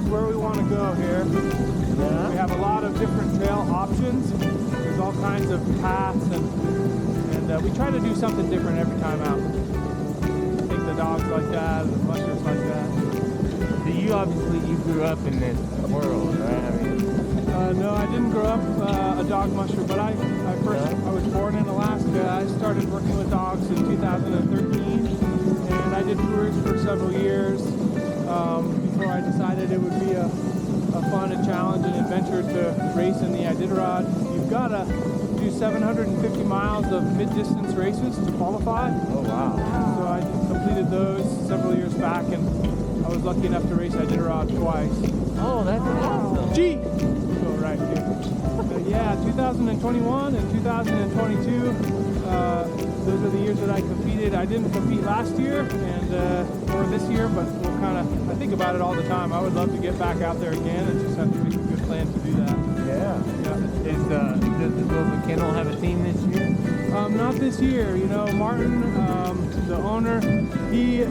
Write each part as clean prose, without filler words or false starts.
where we want to go here. We have a lot of different trail options. There's all kinds of paths, and we try to do something different every time out. I think the dogs like that, and the mushers like that. So you obviously grew up in this world, right? I mean, no, I didn't grow up a dog musher, but I was born in Alaska. I started working with dogs in 2013, and I did tours for several years before I decided it would be a fun and challenge and adventure to race in the Iditarod. You've got to do 750 miles of mid-distance races to qualify. oh wow. So I completed those several years back, and I was lucky enough to race Iditarod twice. Oh, that's awesome. Gee! Go right here. Yeah, 2021 and 2022, those are the years that I competed. I didn't compete last year or this year, but we'll I think about it all the time. I would love to get back out there again, and just have to make a good plan to do that. Does the Dogsledding Kennel have a team this year? Not this year. You know, Martin, the owner, he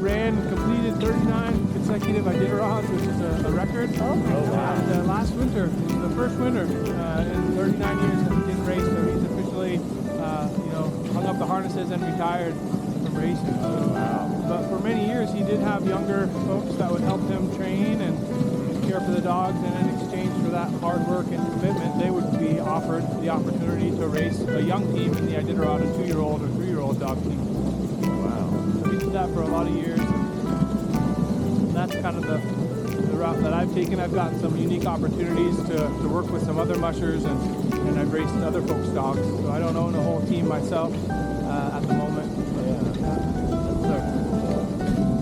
ran and completed 39 consecutive Iditarods, which is a record. Oh, wow. And last winter, the first winter in 39 years that he didn't race, so he's officially, hung up the harnesses and retired from racing. Oh, wow. But for many years, he did have younger folks that would help him train and care for the dogs, and in exchange for that hard work and commitment, they would be offered the opportunity to race a young team in the Iditarod, a 2-year-old or 3-year-old dog team. Wow. So we did that for a lot of years. And that's kind of the route that I've taken. I've gotten some unique opportunities to work with some other mushers, and I've raced other folks' dogs. So I don't own a whole team myself at the moment.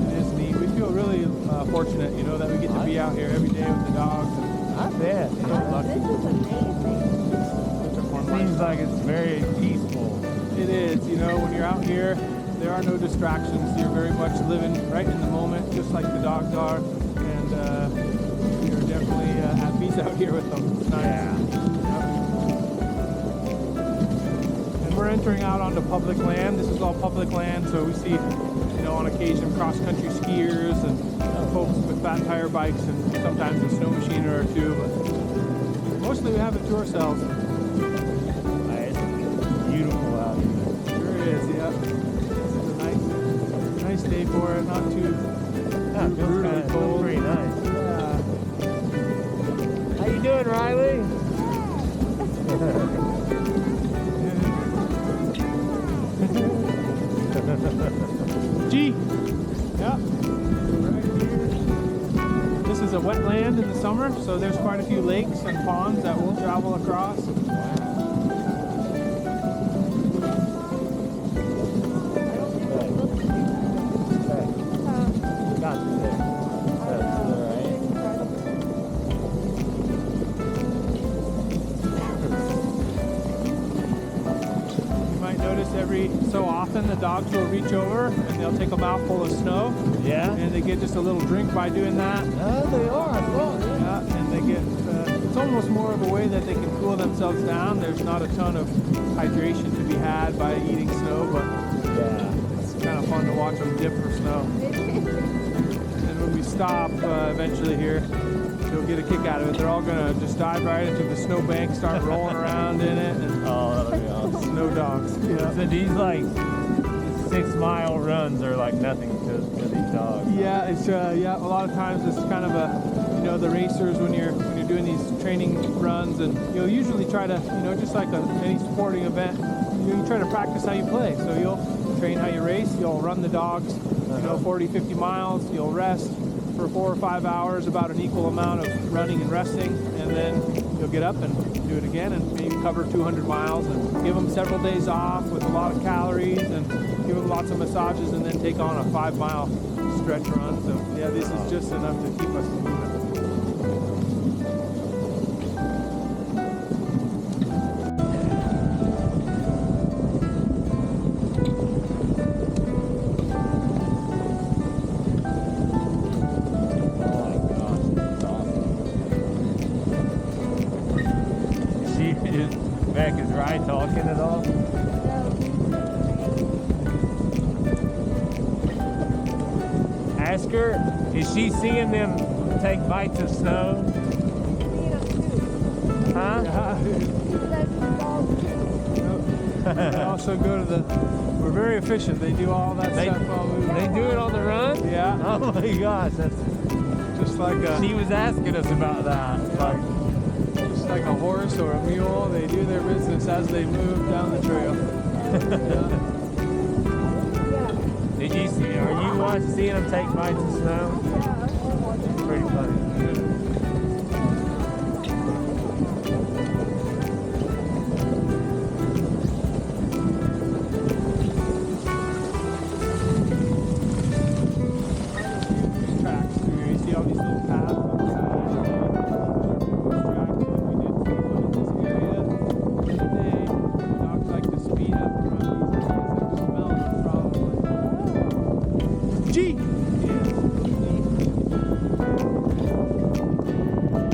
It is neat. We feel really fortunate, that we get to be out here every day with the dogs. I bet. This is amazing. It seems like it's very peaceful. It is. When you're out here, there are no distractions. You're very much living right in the moment, just like the dogs are. And you're definitely at peace out here with them. It's nice. Yeah. And we're entering out onto public land. This is all public land, so we see, on occasion cross-country skiers and folks with fat tire bikes, and sometimes a snow machine or two, but mostly we have it to ourselves. It's beautiful out here. Sure is, yeah. It's a nice day for it, not too brutally cold. Pretty nice. Yeah. How you doing, Riley? G. Yeah. Right here. This is a wetland in the summer, so there's quite a few lakes and ponds that we'll travel across. Every so often the dogs will reach over and they'll take a mouthful of snow. Yeah. And they get just a little drink by doing that. Oh, they are. Well, yeah. And they get, it's almost more of a way that they can cool themselves down. There's not a ton of hydration to be had by eating snow, but yeah, it's kind of fun to watch them dip for snow. And when we stop eventually here, you'll get a kick out of it. They're all gonna just dive right into the snow bank, start rolling around in it. And that'll be awesome. Snow dogs. Yeah. So these 6-mile runs are like nothing to these dogs. Yeah, it's a lot of times it's kind of a, the racers when you're doing these training runs, and you'll usually try to, just like any sporting event, you try to practice how you play. So you'll train how you race, you'll run the dogs, 40, 50 miles, you'll rest for 4 or 5 hours, about an equal amount of running and resting, and then you'll get up and do it again and maybe cover 200 miles and give them several days off with a lot of calories and give them lots of massages, and then take on a 5-mile stretch run. So yeah, this is just enough to keep us moving. Beck, is Rye talking at all? Ask her, is she seeing them them take bites of snow? Huh? They also go to the. We're very efficient. They do all that stuff while we. They do it on the run? Yeah. Oh my gosh, that's Just like a. she was asking us about that. Like, Just like a horse or a mule, they do their business as they move down the trail. did you see? Are you seeing them take bites of snow? It's pretty funny. Tracks. You see all these little paths on the side. Tracks. And we did see one in this area the other day. Dogs like to speed up around these areas that smell them probably. G!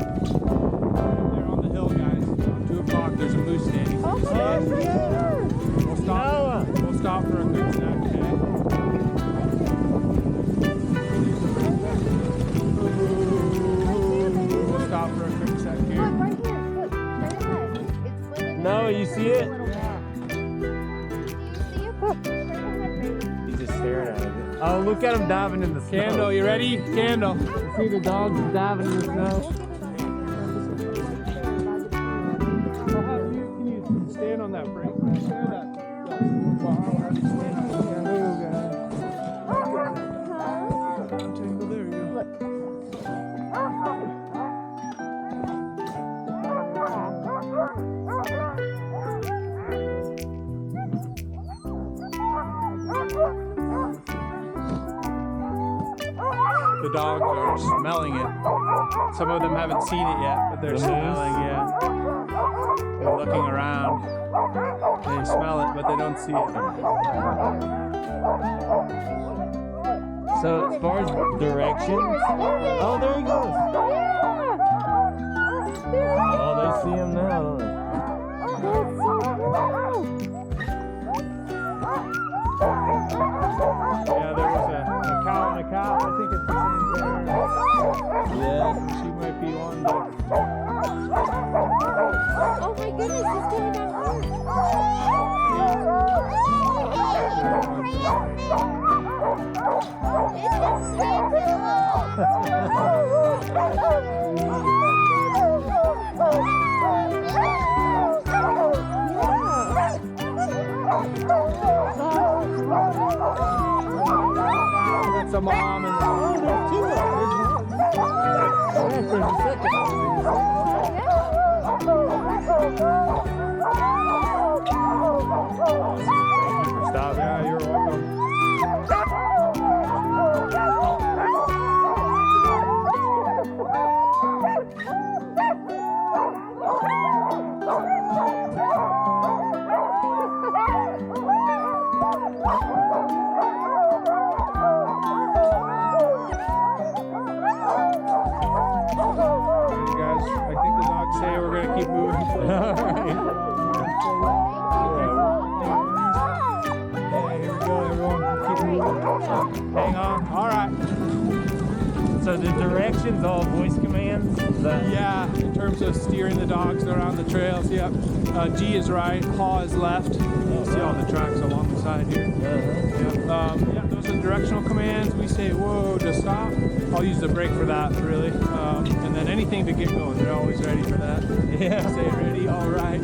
They're on the hill, guys. Around 2 o'clock, there's a moose standing. Oh, Just my saying. gosh. We'll stop. We'll stop for a quick snack, okay? We'll stop for a quick sec Look, here. right here. Look, straight ahead. It's swimming. No, you see it? Do you see it? Straight ahead, baby. He's just staring at it. Oh, look at him diving in the snow. Candle, you ready? Candle. You see the dogs diving in the snow? Can you stand on that break right there? That bar where you stand on the candle, guys. Tangle, there you go. The dogs are smelling it. Some of them haven't seen it yet, but they're smelling it. They're looking around. They smell it, but they don't see it. So as far as directions, oh, there he goes. Oh, they see him now, don't they? Yeah, there was a cow and a cow. I think it's the same pair. Yeah. She might be one, but Oh my goodness, he's coming down that's a mom and there's two of them. Yeah, for a second. Thank you for stopping. Yeah, you're welcome. You guys, I think the dogs say we're gonna keep moving. Yeah, here we go, everyone. Keep moving. Hang on. All right. So the directions all voice commands? Is that- Yeah, in terms of steering the dogs around the trails, yep. G is right, haw is left. You see all the tracks along the side here. Yep. Yeah, those are the directional commands. We say whoa to stop. I'll use the brake for that, really. And then anything to get going, they're always ready for that. Yeah. Say ready, all right.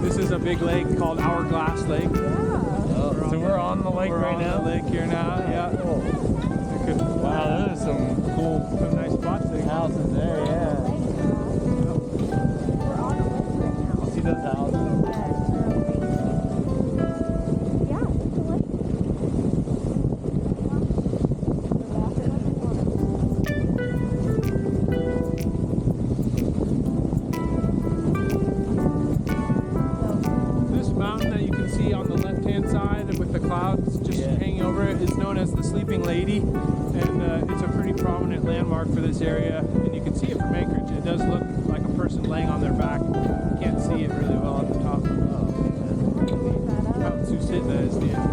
This is a big lake called Hourglass Lake. Oh, so we're on the lake We're right on now? the lake here now, yeah. We could, Wow, those are some cool some nice spots there. houses there, yeah. See those houses? This mountain that you can see on the left-hand side with the clouds just hanging over it is known as the Sleeping Lady, and it's a pretty prominent landmark for this area. And you can see it from Anchorage. It does look like a person laying on their back. You can't see it really well at the top. Mount Susitna is the end.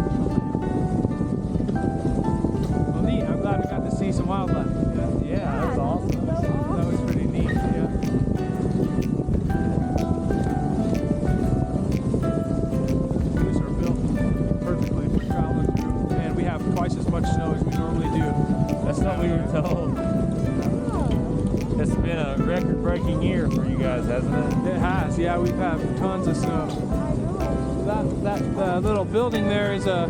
Well, neat. I'm glad we got to see some wildlife. Yeah. Yeah, that's awesome. That was pretty neat. Yeah. These are built perfectly for traveling through, and we have twice as much snow as we normally do. That's what we were told. It's been a record-breaking year for you guys, hasn't it? It has, yeah. We've had tons of snow. That little building there is a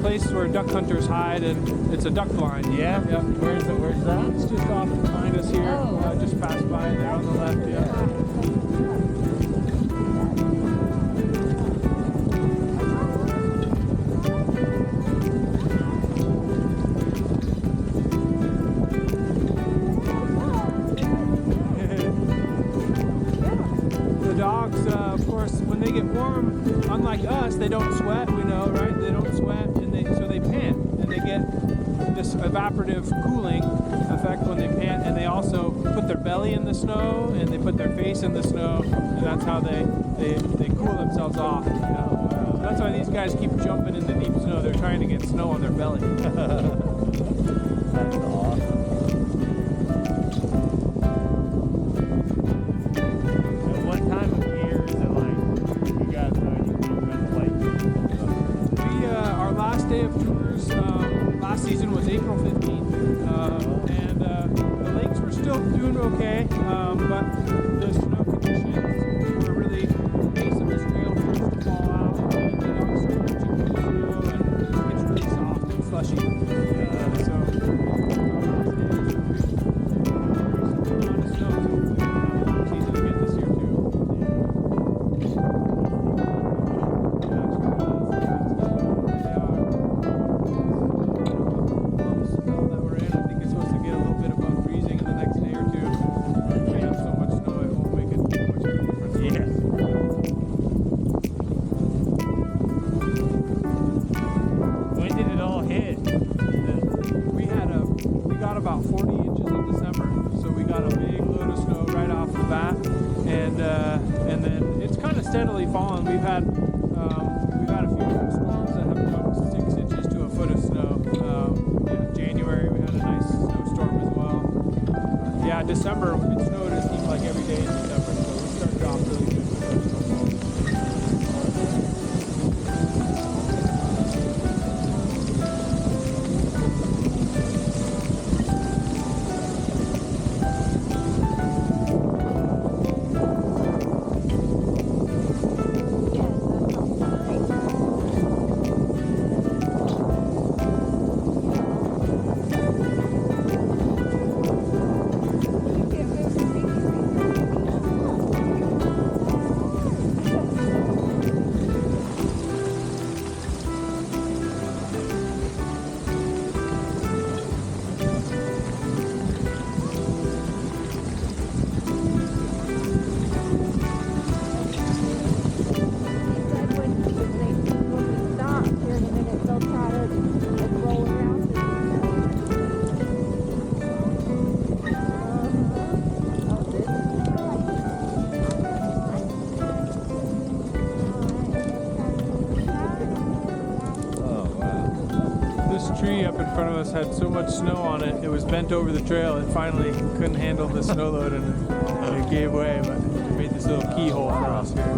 place where duck hunters hide, and it's a duck blind. Yeah? Yeah. Where's that? It's just off behind us here. Just passed by there on the left. Yeah. The dogs, of course, when they get warm, unlike us, they don't sweat. We know, right? They don't sweat, and so they pant, and they get this evaporative cooling effect when they pant, and they also put their belly in the snow, and they put their face in the snow, and that's how they cool themselves off. You know? So that's why these guys keep jumping in the deep snow. They're trying to get snow on their belly. That's awesome. And what time of year is it like? You guys know you can run the lake. Our last day of tours last season was April 15th, and the lakes were still doing okay, but the snow conditions were really the base of this trail starts to fall out, and the dogs start punching through the snow, and it's really soft and slushy. So a lot of snow, so season again this year too. That we're in, I think it's supposed to get a little bit above freezing in the next day or two. We have so much snow, it won't make it much of a difference. Yeah. When did it all hit? We got about 40 inches in December, so we got a big load of snow right off the bat, and then it's kind of steadily fallen. We've had a few storms that have jumped 6 inches to a foot of snow. In January we had a nice snowstorm as well. Yeah, December it snowed. It seemed like every day in December, so we started off really good with those snowfalls. Tree up in front of us had so much snow on it, it was bent over the trail. It finally couldn't handle the snow load and it gave way, but it made this little keyhole for us here.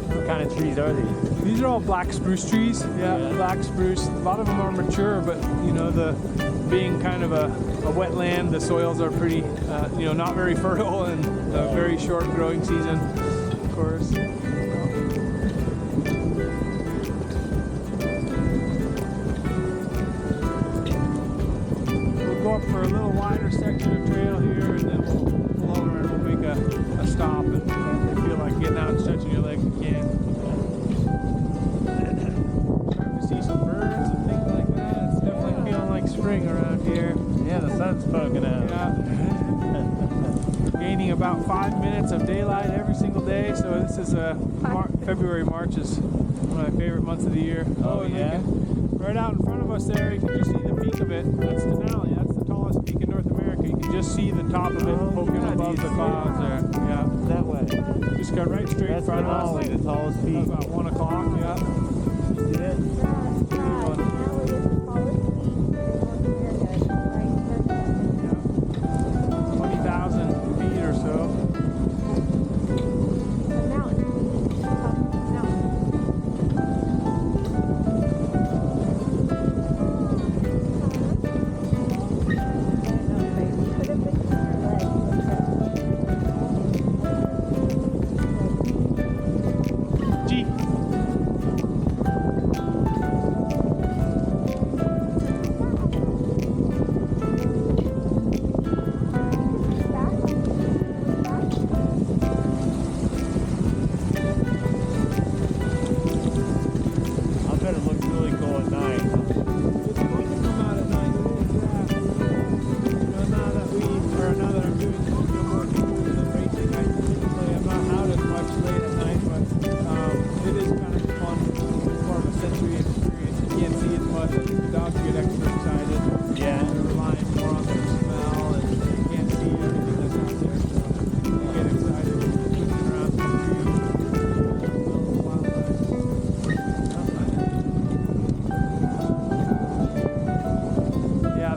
What kind of trees are these? These are all black spruce trees. Yeah, black spruce. A lot of them are mature, but you know, being kind of a wetland, the soils are pretty, not very fertile and a very short growing season, of course. Go up for a little wider section of trail here, and then we'll pull over and we'll make a stop. And if you feel like getting out and stretching your legs, you can. Starting to see some birds and things like that. It's definitely feeling like spring around here. Yeah, the sun's poking out. Yeah. Gaining about 5 minutes of daylight every single day. So this is February, March is one of my favorite months of the year. Oh yeah. Right out in front of us there, you can just see the peak of it. That's Denali. That's the tallest peak in North America. You can just see the top of it poking above the clouds there. Yeah. That way. Just got right straight in front of us. That's the tallest peak. About 1 o'clock, yeah. You see it? Denali is the tallest peak in North America.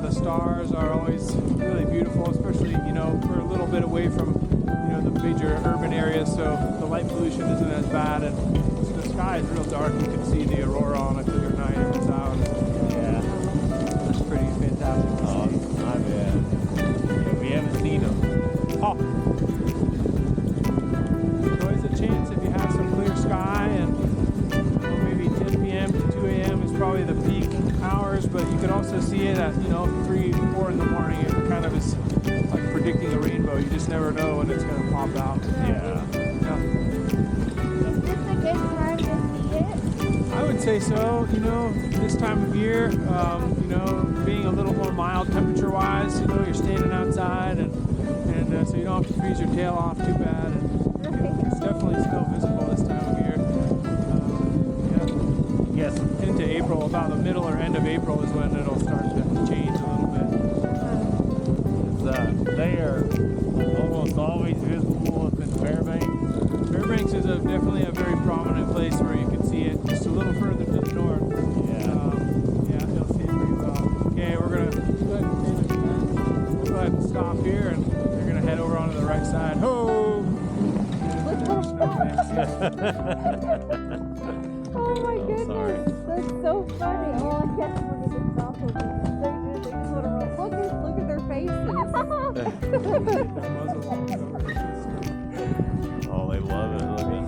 the stars are always really beautiful, especially, you know, we're a little bit away from, you know, the major urban areas, so the light pollution isn't as bad, and the sky is real dark. You can see the aurora on a clear night if it's out. Yeah. It's pretty fantastic to Oh, see. my bad. Yeah, we haven't seen them. Oh. There's always a chance if you have some clear sky, and you know, maybe 10 p.m. to 2 a.m. is probably the peak hours, but you could also see it at, you know, 3, 4 in the morning. It kind of is like predicting a rainbow. You just never know when it's going to pop out. Yeah. Yeah. Is this a good time to see it? I would say so. You know, this time of year, you know, being a little more mild temperature-wise, you know, you're standing outside, and so you don't have to freeze your tail off too bad. And it's definitely still visible this time of year. Yeah. Yes. Into April, about the middle or end of April is when it'll start to change a little bit. They are almost always visible up in Fairbanks. Fairbanks is definitely a very prominent place where you can see it just a little further to the north. Yeah. Yeah, you'll see it pretty well. Okay, we're going to go ahead and stop here, and you're going to head over onto the right side. Ho! Oh my goodness, sorry. that's so funny. Oh, I guess we're gonna stop over there. They just want to run. Look at their faces. Oh, they love it. Look at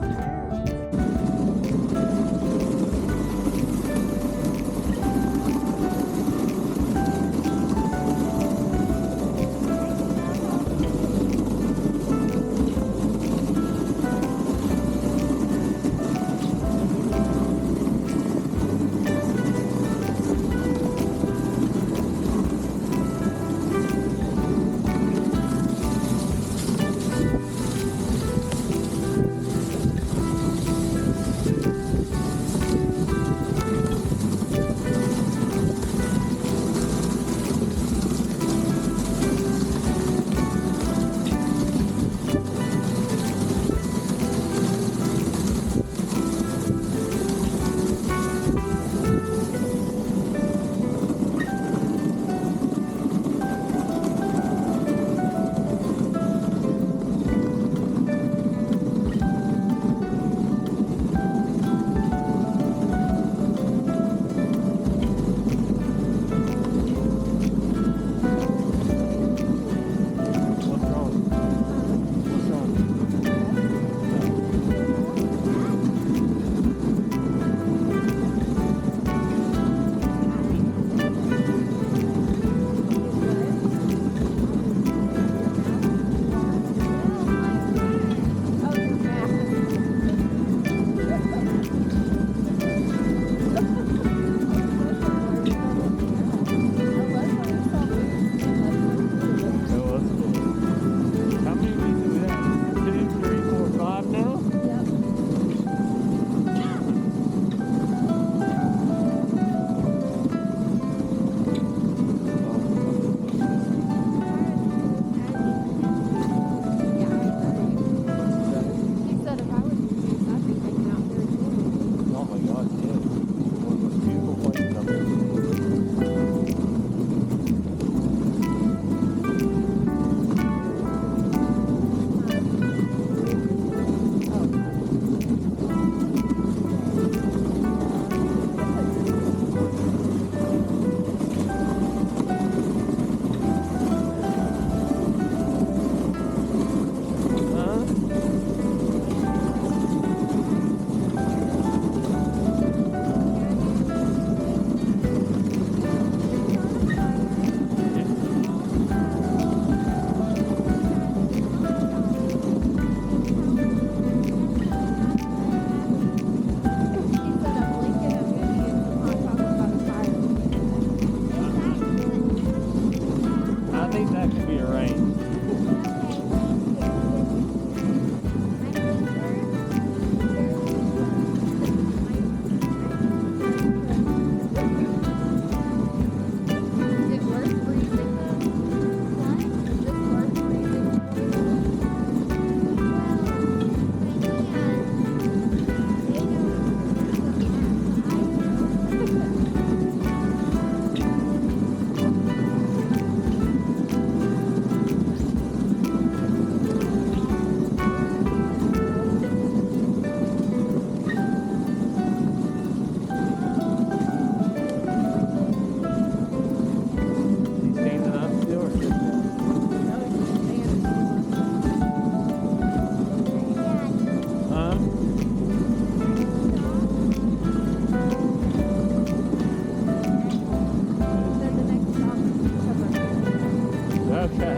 Okay.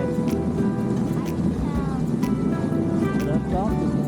That's awesome.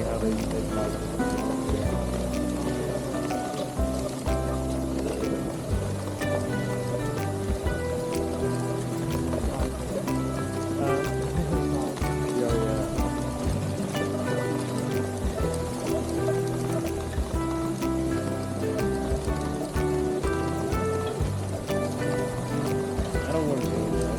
how they take license. I don't want to do that.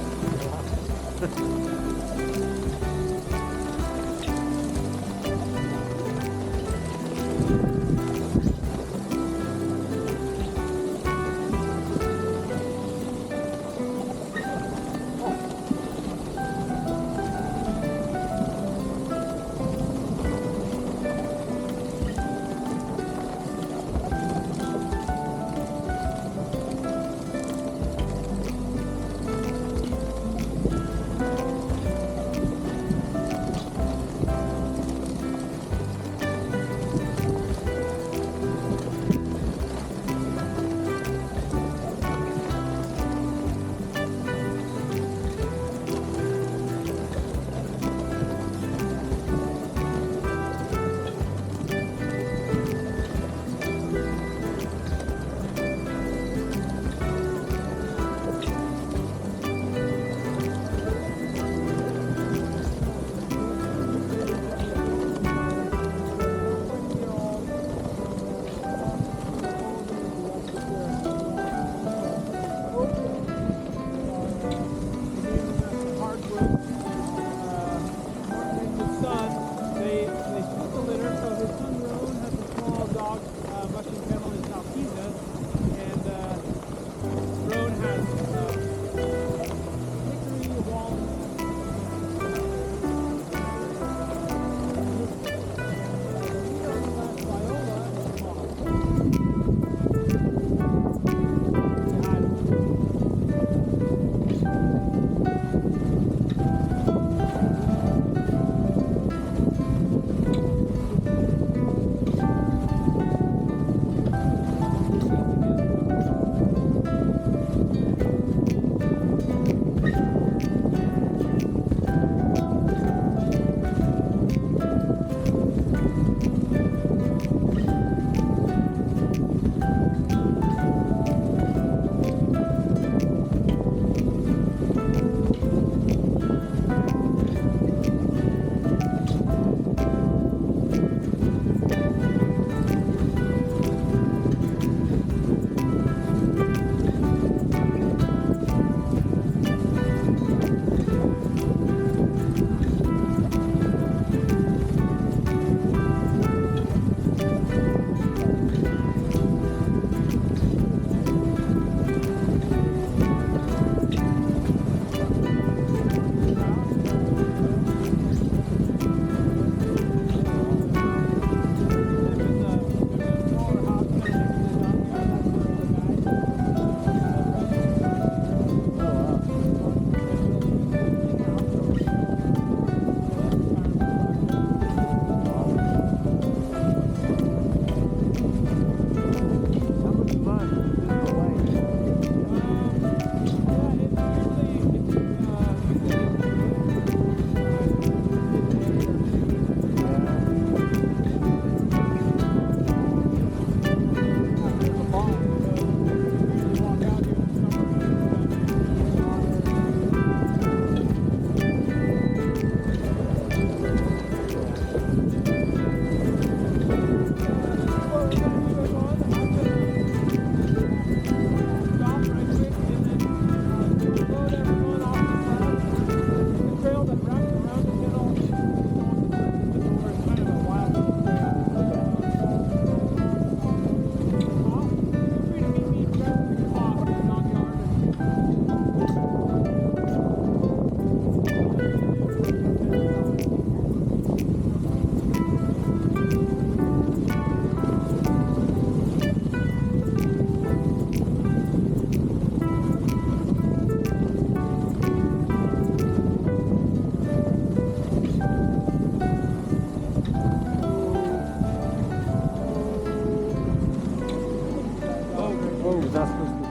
Oh, that's supposed to be.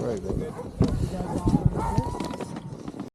Right,